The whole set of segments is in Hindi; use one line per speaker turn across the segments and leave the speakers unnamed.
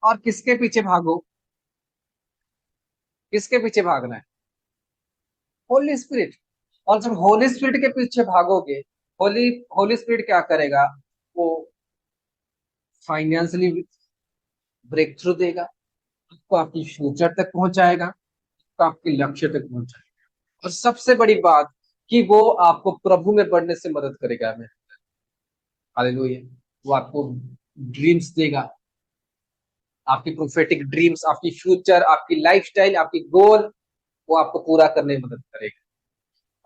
और किसके पीछे भागो? किसके पीछे भागना है? होली स्पिरिट। और जब होली स्पिरिट के पीछे भागोगे, होली होली स्पिरिट क्या करेगा? वो फाइनेंशियली ब्रेक थ्रू देगा, आपको आपकी फ्यूचर तक पहुंचाएगा, आपको आपके लक्ष्य तक पहुंचाएगा। और सबसे बड़ी बात कि वो आपको प्रभु में बढ़ने से मदद करेगा। मैं हालेलुया। वो आपको ड्रीम्स देगा, आपकी प्रोफेटिक ड्रीम्स, आपकी फ्यूचर, आपकी लाइफस्टाइल, आपकी गोल, वो आपको पूरा करने में मदद करेगा।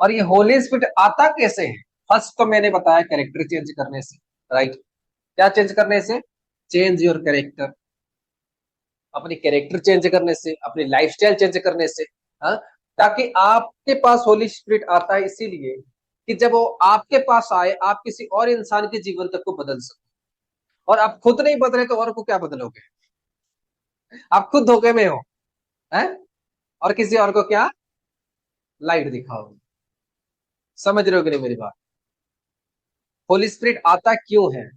और ये होली स्पिरिट आता कैसे है? फर्स्ट तो मैंने बताया कैरेक्टर चेंज करने से, राइट? क्या चेंज करने से? Change your character. अपनी कैरेक्टर चेंज करने से, अपनी लाइफस्टाइल चेंज करने से। हाँ, ताकि आपके पास होली स्पिरिट आता है इसीलिए कि जब वो आपके पास आए, आप किसी और इंसान के जीवन तक को बदल सको। और आप खुद नहीं बदले तो और को क्या बदलोगे? आप खुद धोखे में हो, हैं? और किसी और को क्या लाइट दिखाओगे? समझ रहे हो कि नहीं मेरी बात? होली स्पिरिट आता क्यों है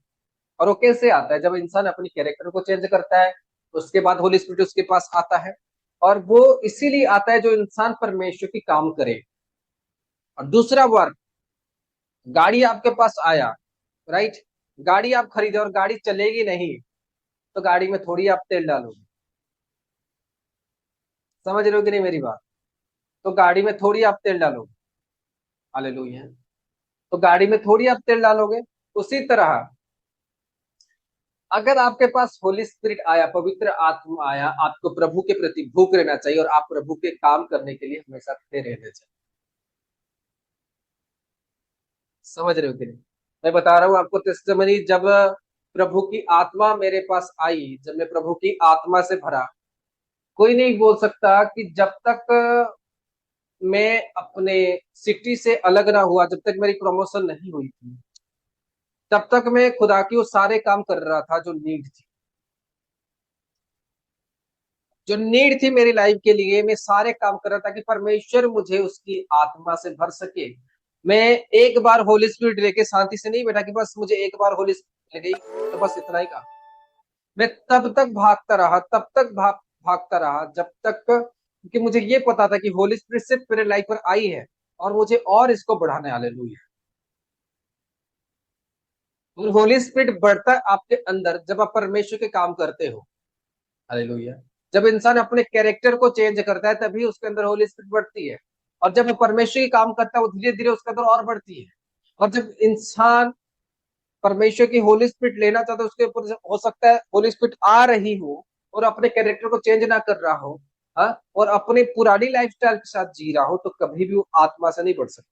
और वो कैसे आता है? जब इंसान अपनी कैरेक्टर को चेंज करता है, उसके बाद होली स्पिरिट उसके पास आता है। और वो इसीलिए आता है जो इंसान परमेश्वर की काम करे। और दूसरा वर्ग, गाड़ी आपके पास आया, राइट? गाड़ी आप खरीदे और गाड़ी चलेगी नहीं, तो गाड़ी में थोड़ी आप तेल डालोगे। समझ रहे हो कि नहीं मेरी बात? तो गाड़ी में थोड़ी आप तेल डालोगे। हालेलुया। तो गाड़ी में थोड़ी आप तेल डालोगे। उसी तरह अगर आपके पास होली स्पिरिट आया, पवित्र आत्मा आया, आपको प्रभु के प्रति भूख रहना चाहिए और आप प्रभु के काम करने के लिए हमेशा खड़े रहने चाहिए। समझ रहे हो कि नहीं? मैं बता रहा हूँ आपको टेस्टिमनी। जब प्रभु की आत्मा मेरे पास आई, जब मैं प्रभु की आत्मा से भरा, कोई नहीं बोल सकता कि जब तक मैं अपने सिटी से अलग ना हुआ, जब तक मेरी प्रमोशन नहीं हुई थी, तब तक मैं खुदा की वो सारे काम कर रहा था जो नीड थी। जो नीड थी मेरी लाइफ के लिए, मैं सारे काम कर रहा था कि परमेश्वर मुझे उसकी आत्मा से भर सके। मैं एक बार होली स्पिरिट लेके शांति से नहीं बैठा कि बस मुझे एक बार होली स्पिरिट मिल गई तो बस इतना ही काम। मैं तब तक भागता रहा, तब तक भागता रहा जब तक कि मुझे ये पता था कि होली स्पिरिट सिर्फ मेरे लाइफ पर आई है और मुझे और इसको बढ़ाने। हालेलुया। और होली स्पिरिट बढ़ता है आपके अंदर जब आप परमेश्वर के काम करते हो। हालेलुया। जब इंसान अपने कैरेक्टर को चेंज करता है तभी उसके अंदर होली स्पिरिट बढ़ती है। और जब वो परमेश्वर की काम करता है वो धीरे धीरे उसके अंदर और बढ़ती है। और जब इंसान परमेश्वर की होली स्पिरिट लेना चाहता है, उसके ऊपर हो सकता है होली स्पिरिट आ रही हो और अपने कैरेक्टर को चेंज ना कर रहा हो, हाँ, और अपनी पुरानी लाइफस्टाइल के साथ जी रहा हो, तो कभी भी वो आत्मा से नहीं बढ़ सकता।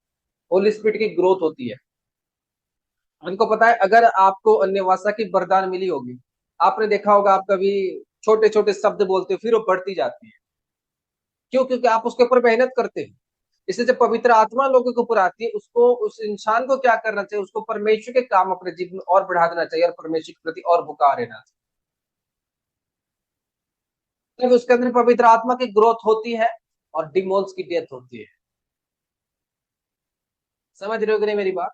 होली स्पिरिट की ग्रोथ होती है। उनको पता है अगर आपको अन्य भाषा की वरदान मिली होगी, आपने देखा होगा, आप कभी छोटे छोटे शब्द बोलते हो फिर वो बढ़ती जाती है। क्यों? क्योंकि आप उसके ऊपर मेहनत करते हैं। इसलिए जब पवित्र आत्मा लोगों के ऊपर आती है, उसको, उस इंसान को क्या करना चाहिए? उसको परमेश्वर के काम अपने जीवन में और बढ़ा देना चाहिए और परमेश्वर के प्रति और भुका रहना चाहिए। तब उसके अंदर पवित्र आत्मा की ग्रोथ होती है और डिमोन्स की डेथ होती है। समझ रहे हो कि नहीं मेरी बात?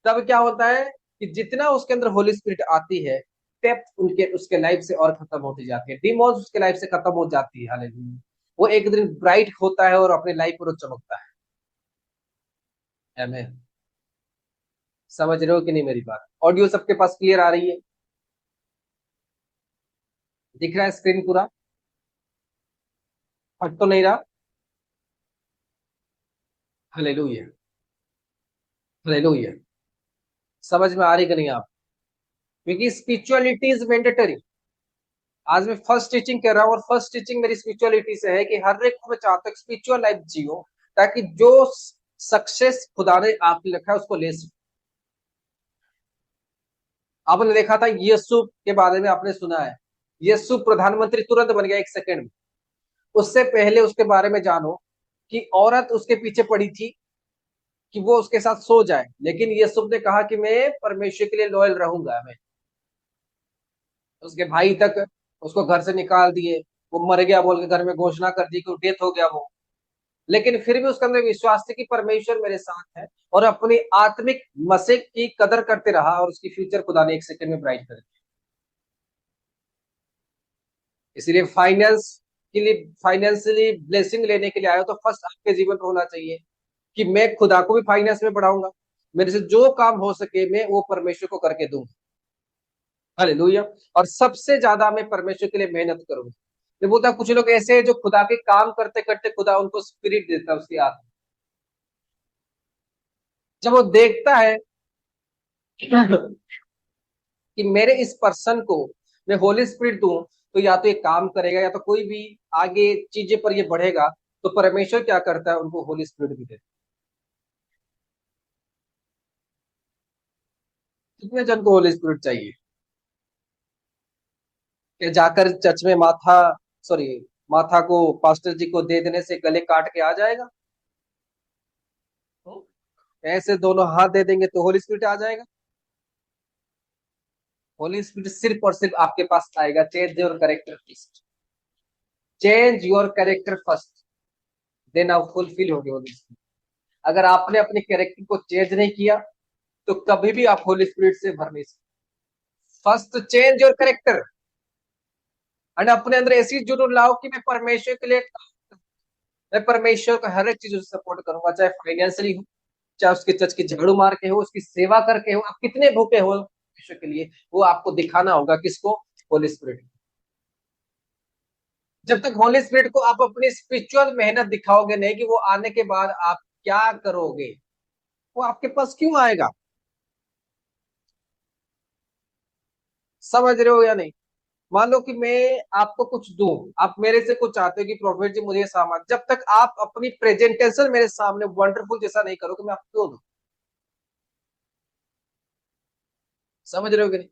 तब क्या होता है कि जितना उसके अंदर होली स्पिरिट आती है, डेप्थ उनके उसके लाइफ से और खत्म होती जाती है, डिमोन्स उसके लाइफ से खत्म हो जाती है। हालेलुया। वो एक दिन ब्राइट होता है और अपने लाइफ पर वो चमकता है। आमीन। समझ रहे हो कि नहीं मेरी बात? ऑडियो सबके पास क्लियर आ रही है? दिख रहा है स्क्रीन पूरा? फट तो नहीं रहा? हालेलुया। हालेलुया। समझ में आ रही कि नहीं आप? क्योंकि स्पिरिचुअलिटी इज मैंडेटरी। आज मैं फर्स्ट टीचिंग कर रहा हूँ और फर्स्ट टीचिंग मेरी स्पिरिचुअलिटी से है कि हर एक को मैं चाहता हूँ स्पिरिचुअल लाइफ जियो, ताकि जो सक्सेस खुदा ने आपके लिखा है उसको ले सको। आपने देखा था यीशु के बारे में, आपने सुना है यीशु प्रधानमंत्री तुरंत बन गया 1 सेकंड में। उससे पहले उसके बारे में जानो कि औरत उसके पीछे पड़ी थी कि वो उसके साथ सो जाए, लेकिन यीशु ने कहा कि मैं परमेश्वर के लिए लॉयल रहूंगा। मैं उसके भाई तक उसको घर से निकाल दिए, वो मर गया बोल के घर में घोषणा कर दी कि डेथ हो गया वो। लेकिन फिर भी उसके अंदर विश्वास थी कि परमेश्वर मेरे साथ है, और अपनी आत्मिक मसीह की कदर करते रहा और उसकी फ्यूचर खुदा ने 1 सेकंड में ब्राइट कर दी। इसलिए फाइनेंस के लिए, फाइनेंशियली ब्लेसिंग लेने के लिए आए हो तो फर्स्ट आपके जीवन में होना चाहिए कि मैं खुदा को भी फाइनेंस में बढ़ाऊंगा, मेरे से जो काम हो सके मैं वो परमेश्वर को करके दूंगा। हालेलुया। और सबसे ज्यादा मैं परमेश्वर के लिए मेहनत करूंगा। ये बोलता है कुछ लोग ऐसे हैं जो खुदा के काम करते करते खुदा उनको स्पिरिट देता है, उसकी आत्मा। जब वो देखता है कि मेरे इस पर्सन को मैं होली स्पिरिट दूं तो या तो ये काम करेगा या तो कोई भी आगे चीजें पर ये बढ़ेगा, तो परमेश्वर क्या करता है, उनको होली स्पिरिट भी देता है। कितने जन को होली स्पिरिट चाहिए? कि जाकर चर्च में माथा, सॉरी, माथा को पास्टर जी को दे देने से गले काट के आ जाएगा? ऐसे दोनों हाथ दे देंगे तो होली स्पिरिट आ जाएगा? होली स्पिरिट सिर्फ और सिर्फ आपके पास आएगा, change your character first, change your character first, then आप फुलफिल होगे होली स्पिरिट। अगर आपने अपने कैरेक्टर को चेंज नहीं किया तो कभी भी आप होली स्पिरिट से भर नहीं सकते। First change your character, and अपने अंदर ऐसी जुनून लाओ कि मैं परमेश्वर के लिए, मैं परमेश्वर को हर एक चीज से सपोर्ट करूंगा, चाहे फाइनेंशियली हो, चाहे उसके चर्च की झाड़ू मार के हो, उसकी सेवा करके हो, आप कितने भूखे हो परमेश्वर के लिए, वो आपको दिखाना होगा। किसको? होली स्पिरिट। जब तक होली स्पिरिट को आप अपनी स्पिरिचुअल मेहनत दिखाओगे नहीं कि वो आने के बाद आप क्या करोगे, वो आपके पास क्यों आएगा? समझ रहे हो या नहीं? मान लो कि मैं आपको कुछ दूं, आप मेरे से कुछ चाहते हो कि प्रोफेट जी मुझे सामान, जब तक आप अपनी प्रेजेंटेशन मेरे सामने वंडरफुल जैसा नहीं करोगे मैं आपको क्यों दूं? समझ रहे हो कि नहीं?